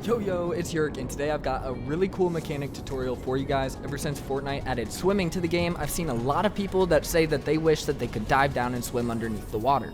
Yo, it's Yerk, and today I've got a really cool mechanic tutorial for you guys. Ever since Fortnite added swimming to the game, I've seen a lot of people that say that they wish that they could dive down and swim underneath the water.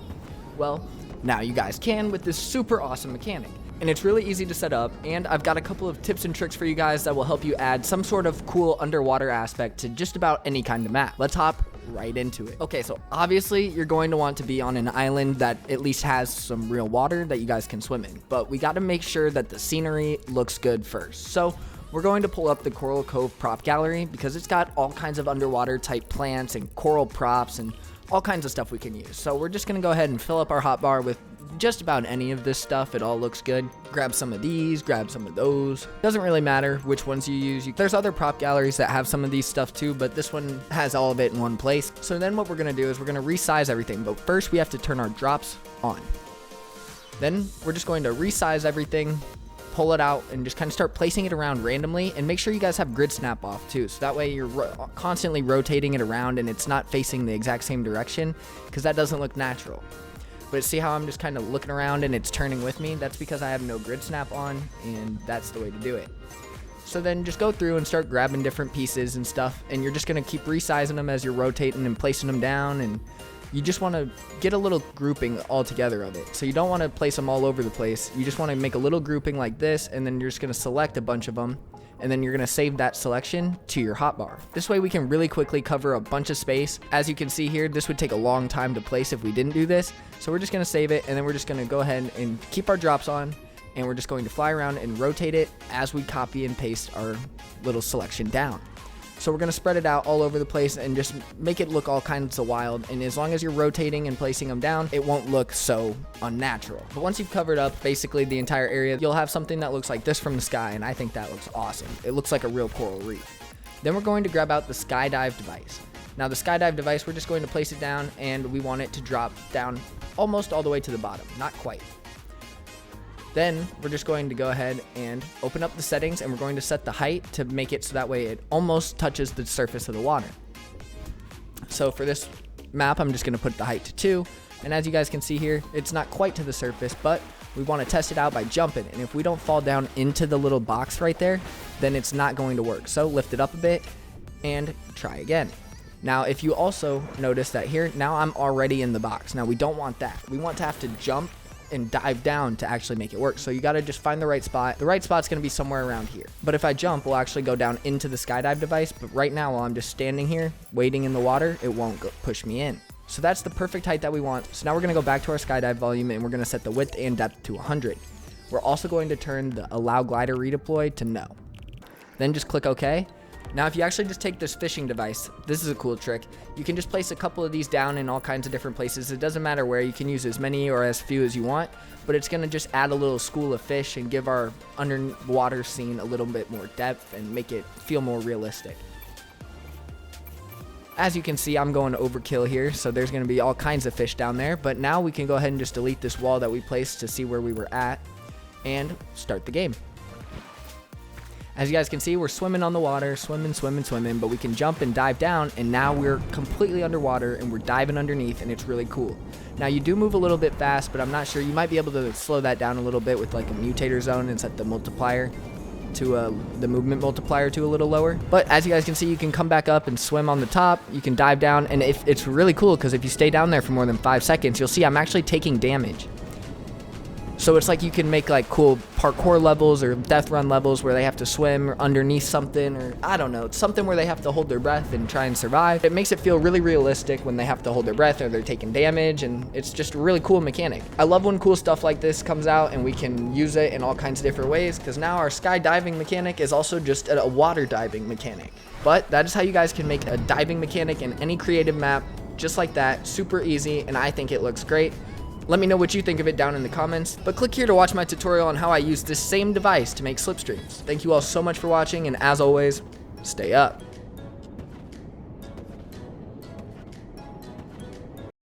Well, now you guys can with this super awesome mechanic. And it's really easy to set up, and I've got a couple of tips and tricks for you guys that will help you add some sort of cool underwater aspect to just about any kind of map. Let's hop right into it. Okay, so obviously you're going to want to be on an island that at least has some real water that you guys can swim in, but we got to make sure that the scenery looks good first. So we're going to pull up the Coral Cove prop gallery because it's got all kinds of underwater type plants and coral props and all kinds of stuff we can use. So we're just going to go ahead and fill up our hotbar with just about any of this stuff. It all looks good. Grab some of these, grab some of those. Doesn't really matter which ones you use. There's other prop galleries that have some of these stuff too, but this one has all of it in one place. So then what we're gonna do is we're gonna resize everything, but first we have to turn our drops on. Then we're just going to resize everything, pull it out, and just kind of start placing it around randomly, and make sure you guys have grid snap off too, so that way you're constantly rotating it around and it's not facing the exact same direction, because that doesn't look natural. But see how I'm just kind of looking around and it's turning with me? That's because I have no grid snap on, and that's the way to do it. So then just go through and start grabbing different pieces and stuff, and you're just going to keep resizing them as you're rotating and placing them down, and you just want to get a little grouping all together of it. So you don't want to place them all over the place. You just want to make a little grouping like this, and then you're just going to select a bunch of them, and then you're going to save that selection to your hotbar. This way we can really quickly cover a bunch of space. As you can see here, this would take a long time to place if we didn't do this. So we're just going to save it, and then we're just going to go ahead and keep our drops on, and we're just going to fly around and rotate it as we copy and paste our little selection down. So we're going to spread it out all over the place and just make it look all kinds of wild. And as long as you're rotating and placing them down, it won't look so unnatural. But once you've covered up basically the entire area, you'll have something that looks like this from the sky, and I think that looks awesome. It looks like a real coral reef. Then we're going to grab out the skydive device. Now the skydive device, we're just going to place it down, and we want it to drop down almost all the way to the bottom, not quite. Then we're just going to go ahead and open up the settings, and we're going to set the height to make it so that way it almost touches the surface of the water. So for this map, I'm just going to put the height to 2. And as you guys can see here, it's not quite to the surface, but we want to test it out by jumping. And if we don't fall down into the little box right there, then it's not going to work. So lift it up a bit and try again. Now, if you also notice that here, now I'm already in the box. Now we don't want that. We want to have to jump and dive down to actually make it work. So you got to just find the right spot. The right spot's going to be somewhere around here. But if I jump, we'll actually go down into the skydive device. But right now, while I'm just standing here waiting in the water, it won't push me in. So that's the perfect height that we want. So now we're going to go back to our skydive volume, and we're going to set the width and depth to 100. We're also going to turn the allow glider redeploy to no. Then just click OK. Now, if you actually just take this fishing device, this is a cool trick. You can just place a couple of these down in all kinds of different places. It doesn't matter where. You can use as many or as few as you want, but it's going to just add a little school of fish and give our underwater scene a little bit more depth and make it feel more realistic. As you can see, I'm going overkill here, so there's going to be all kinds of fish down there, but now we can go ahead and just delete this wall that we placed to see where we were at and start the game. As you guys can see, we're swimming on the water, swimming, but we can jump and dive down, and now we're completely underwater and we're diving underneath, and it's really cool. Now you do move a little bit fast, but I'm not sure. You might be able to slow that down a little bit with like a mutator zone and set the multiplier to the movement multiplier to a little lower. But as you guys can see, you can come back up and swim on the top. You can dive down, and if it's really cool because if you stay down there for more than 5 seconds, you'll see I'm actually taking damage. So it's like you can make like cool parkour levels or death run levels where they have to swim underneath something, or I don't know, it's something where they have to hold their breath and try and survive. It makes it feel really realistic when they have to hold their breath or they're taking damage, and it's just a really cool mechanic. I love when cool stuff like this comes out and we can use it in all kinds of different ways, because now our skydiving mechanic is also just a water diving mechanic. But that is how you guys can make a diving mechanic in any creative map, just like that, super easy, and I think it looks great. Let me know what you think of it down in the comments, but click here to watch my tutorial on how I use this same device to make slipstreams. Thank you all so much for watching, and as always, stay up.